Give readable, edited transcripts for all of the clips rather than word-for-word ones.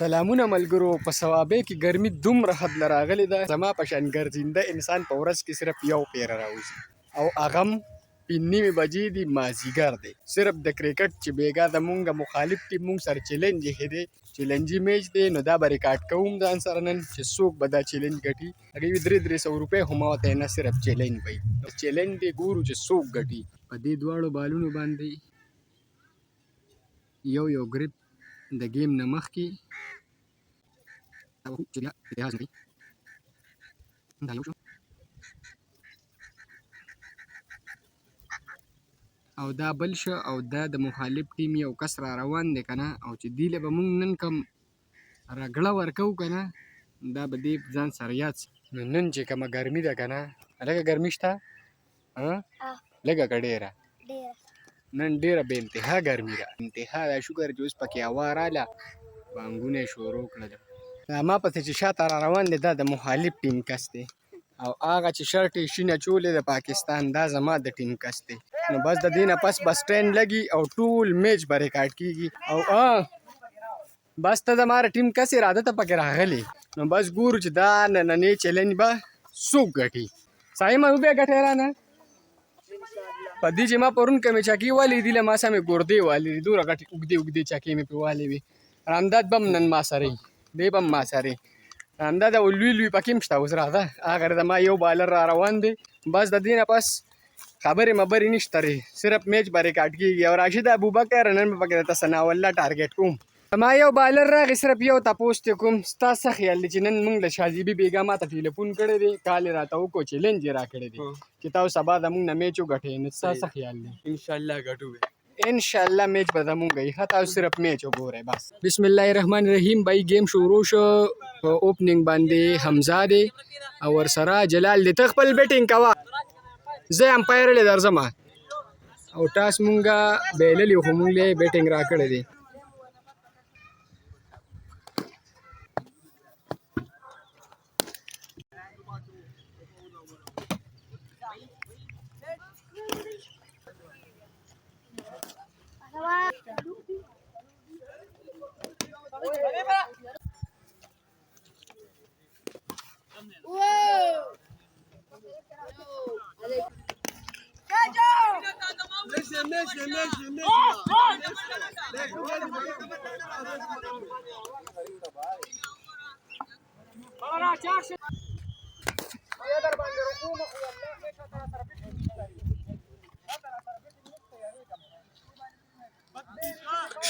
سلامونه ملګرو. په ثوابۍ کې ګرمي دومره حد له راغلې ده، زما په شان ګرځنده انسان په ورځ کې صرف یو پیره راوځي او هغه هم په نیمې بجې دي مازدیګر دی. صرف د کرکټ چې بیګا زمونږ مخالف ټیم مونږ سره چیلنج ایښی دی، چیلنجي میچ دی، نو دا به ریکارډ کوم ځان سره نن چې څوک به دا چیلنج ګټي. هغې وي 300 روپۍ خو ما ورته نه، صرف چیلنج به وي. چیلنج دی، ګورو چې څوک ګټي. په دې دواړو بالونو باندې یو ګریپ د ګیم نه مخکې چې بیا اتحاد کوي. دا یو شو او دا بل شو، او دا د مخالف ټیم یو کس را روان دی که نه، او چې دې له به مونږ نن کوم رګړه ورکوو که نه، دا به دې ځان سره یاد سي. نو نن چې کومه ګرمي ده که نه، لږه ګرمي شته، لږه که ډېره؟ نن ډېره بې انتها ګرمي ده، انتها دا شکر چې اوس پکې هوا راله، بانګونه یې شروع کړل. دا ما پسې چې شاته را روان دی، دا د مخالف ټیم کس دی، او هغه چې شرط یې شین اچولی د پاکستان، دا زما د ټیم کس دی. نو بس د دې نه پس بس ټرین لګي او ټول میچ به ریکارډ کېږي. او بس ته زما د ټیم کس اراده ته پکې راغلی. نو بس ګورو چې دا نننی چیلنج به څوک ګټي. صحیح ما وبیا ګټی رانه په دې چې ما پرون کمې چکې والې دي، له ما سمې ګردې والې دي، دومره غټې اوږدې چکې مې پرې والې وې. رامداد به هم نن ما سره وي، دی به هم ما سره وي. رامداد او لوی پکې هم شته. اوس راځه، هغه زما یو بالر را روان دی. بس د دې نه پس خبرې مبرې نشته ری، صرف میچ به ریکارډ کېږي. او راشد ابوبکر نن به پکې درته ثناء الله ټارګېټ کوم. ما یو بالر راغی، صرف یو تپوس ته کوم، ستا څه خیال دی چې نن موږ له شاذیبي بیګا ما ته ټلیفون کړی دی، کال یې راته وکړو، چیلنج یې راکړی دی چې تاسو سبا زموږ نه میچ وګټئ. نو ستا څه خیال دی؟ انشاءالله ګټو به، انشاءالله میچ به زموږ وي. ښه، تاسو صرف میچ وګورئ بس. بسم الله الرحمن الرحیم. بای گیم شروع شو. په اوپننګ باندې حمزه دی او ورسره جلال دی. ته خپل بیټینګ کوه، زه امپایر له درځم. او ټاس مونږه بیللي خو مونږ له بیټینګ راکړی دی.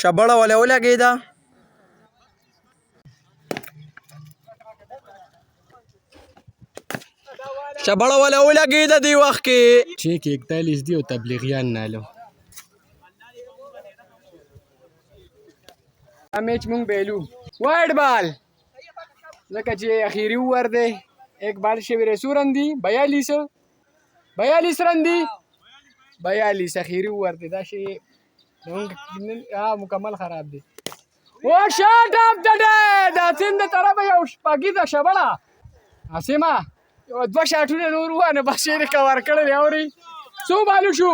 شبړه ولا ولګېده. شبړه ولا ولګېده دی وخت کې. چیک 41 دی او تبلیغیان نالو. میچ مونږ بیلو وایډ بال، ځکه چې اخیری اوور دی. ایک بال شوی رسو رن دی، 42 رن دی، 42 اخیری اوور دی. دا شی مکمل خراب دی. او شاٹ اف د ډے د سیند طرف یو شپږیزه شبړه اسیمه، یو دوه شاټونه نور وانه بس یې کور کړل. اوري څو بالو شو؟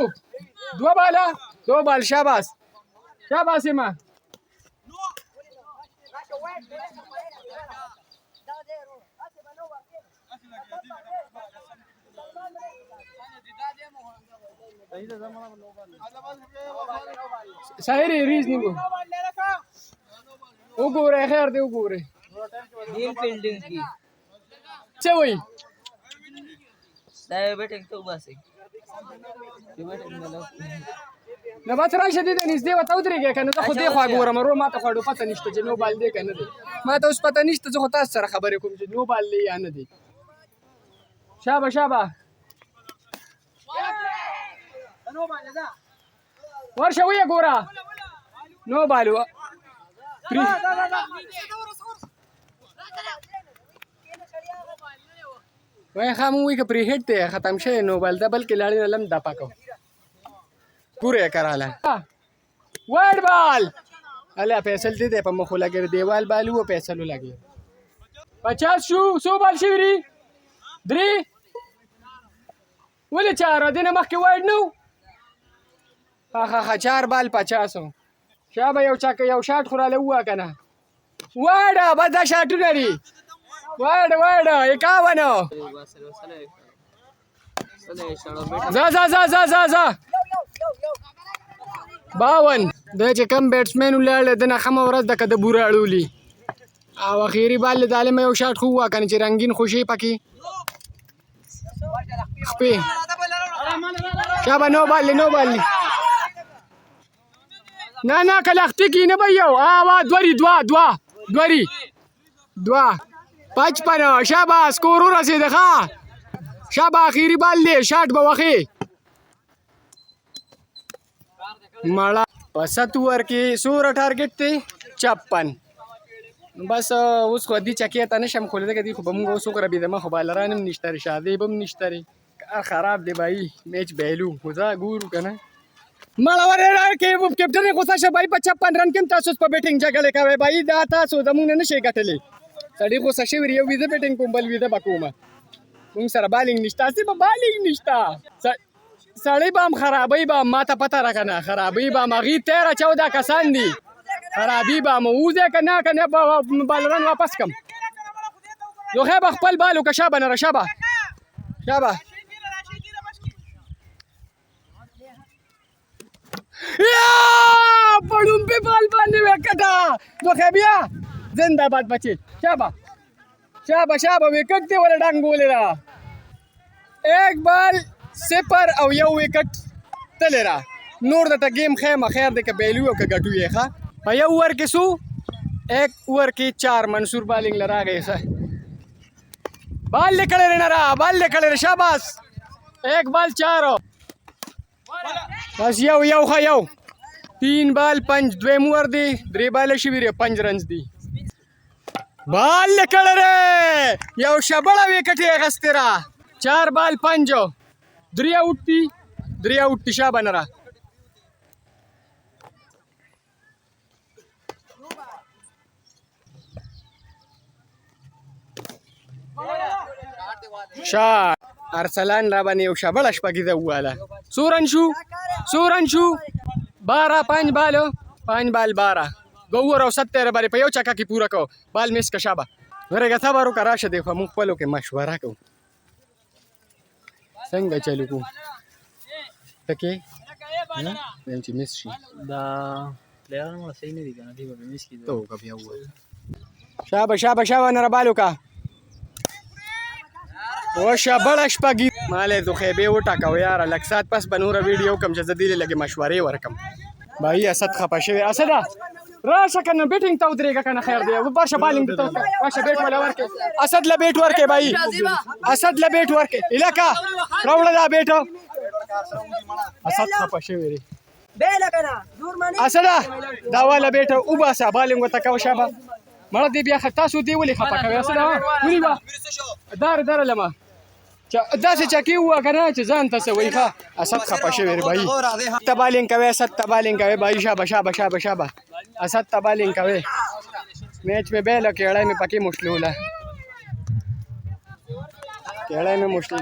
دوه بال. شاباس ما ساحري ریز نیمو وګوره، خیر دی وګوره. ډیل فیلډینګ کی څه وایي؟ دا بیټینګ ته وباسئ چې بیټینګ نه لوي. نو بس راشه دې ته نږدې ورته ودرېږئ که نه. زه خو دې خوا ګورم، ورو ما ته خو پته نشته چې نو بال دی که نه دی. ما ته اوس پته نشته، زه خو تاسو سره خبرې کوم چې نو بال دی یا نه دی. شابه ورشه ویې ګوره. نو بالو وای خامو وی که پری هټ ته ختم شوی نو بال دا بلکې لاړې نه لم دپا کو پوره کراله. وایډ بال الله فیصل دې په مخ لګر دیوال بالو او فیصل لګي 50 شو. سو بال شي وری 3 ولې 4 دینه مخکې وایډ نو. ها 4 بال 50. شابه یو چاکه یو شاټ خوراله ووا کنه. واړه بس دا شاټونه دي واړه 51 ځه 52 دا چې کم بیټسمین ولاړ د نه خمه ورځ د کده بوره اړولي او اخیری بال د ظالم یو شاټ خو کنه چې رنگین خوشي پکې خپې شابه نو بال نه کله اختی کی نه بایو دوری 55 شابه سکور ورسېده ښه شابه اخیری بال دی شاټ به وخی مړه په 7 اوور کې سوره ټارګټ دی 56 بس اوس خو دې چکې ته نشم خولی ځکه دې خو به مونږ اوس وګوره بېدمه خو بالران هم نشته رې شادې به هم نشته رې کار خراب دی بھائی میچ بیلو خو ځه ګورو که نه مړه ورېره کې کپټن یې غوسه شه بھائی په 56 رن کې هم تاسو په بیټینګ جګړې کوئ بھائی دا تاسو زمونږ نه نشئ ګټلی سړي غوسه شوي یو ویده بیټینګ کوم بل ویده به کومه مونږ سره بالینګ نشته هسې به بالینګ نشته سړی به هم خرابۍ به هم ما ته پته را که نه خرابۍ به هم هغې 13-14 کسان دي خرابي به هم ووځې که نه به بالران واپس کم نو خیر به خپل بال وکړه شابه نره شابه پړوم په بال باندې وکټه نو خیر بیا زنده باد بچې شابه وکټ دی ولا ډنګ بولې را 1 بال 0 او یو وکټ تللی را نور درته ګیم خیمه خیر دی که بیلو او که ګټو یې ښه په یو اوور کې سو 1 اوور کې 4 منصور بالینګ له راغی ښه بال لیکړی رنه بال لیکړی شاباس 1 بال 4 بس یو 3 بال 5 دویم اوور دی 3 باله شوي دی 5 رنز دی بال لیکړی یو شبړه وکټ یې اخیستې را 4 بال 5 3 آوټ دي شابه نره شاټ ارسلان را باندې یو شبړه شپږیزه وواله څو رن شو 12 5 بال 12 2 اوور او 7 باندې په یو چکه کې پوره کو بال میس که شابه ورېږه صبر وکړه راشه دی خو موږ خپلو کې مشوره کوو څنګه چلو کو ته کې چې میس شي دا پلیران مړه صحیح نه دي که نه دی به میس کېده ته وکړه بیا ووایه شابه نره بال وکړه شبړه شپږي مالې تو خیبې وټاکو یاره لږ ساعت پس به نوره ویډیو کوم چې زه دې لږې مشورې ورکم بھائی اسد خفه شوی اسده راشه که نه بیټینګ ته ودرېږه که نه خیر دی برشه بالینګ دې ته وکړه راشه بیټ وله ورکړې اسد له بیټ ورکړې بھائی اسد له بیټ ورکړې الکه راوړه دا بیټ اسد خفه شوی دی اسده دا واله بیټ وباسه بالینګ ورته کوه شابه مړه دې بیا تاسو دې ولې خفه کوئ اسده ونیوه داره لمه داسې چکې ووه که نه چې ځان ته څه وایي ښه اسد خفه شوی دی بھائی ته بالینګ کوئ اسد ته بالینګ کوئ بھائی شابه اسد ته بالینګ کوئ میچ مې بیله کېړی مې پکې مشلوله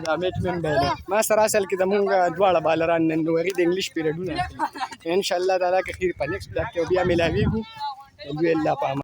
دا میچ مې هم بیله ما سره اصل کې د مونږ دواړه بالران نن نو هغې د انګلیش پیریډونه انشاءالله تعالی که خیر په نیکسټ بلاک کې بیا میلاویږو الله په امان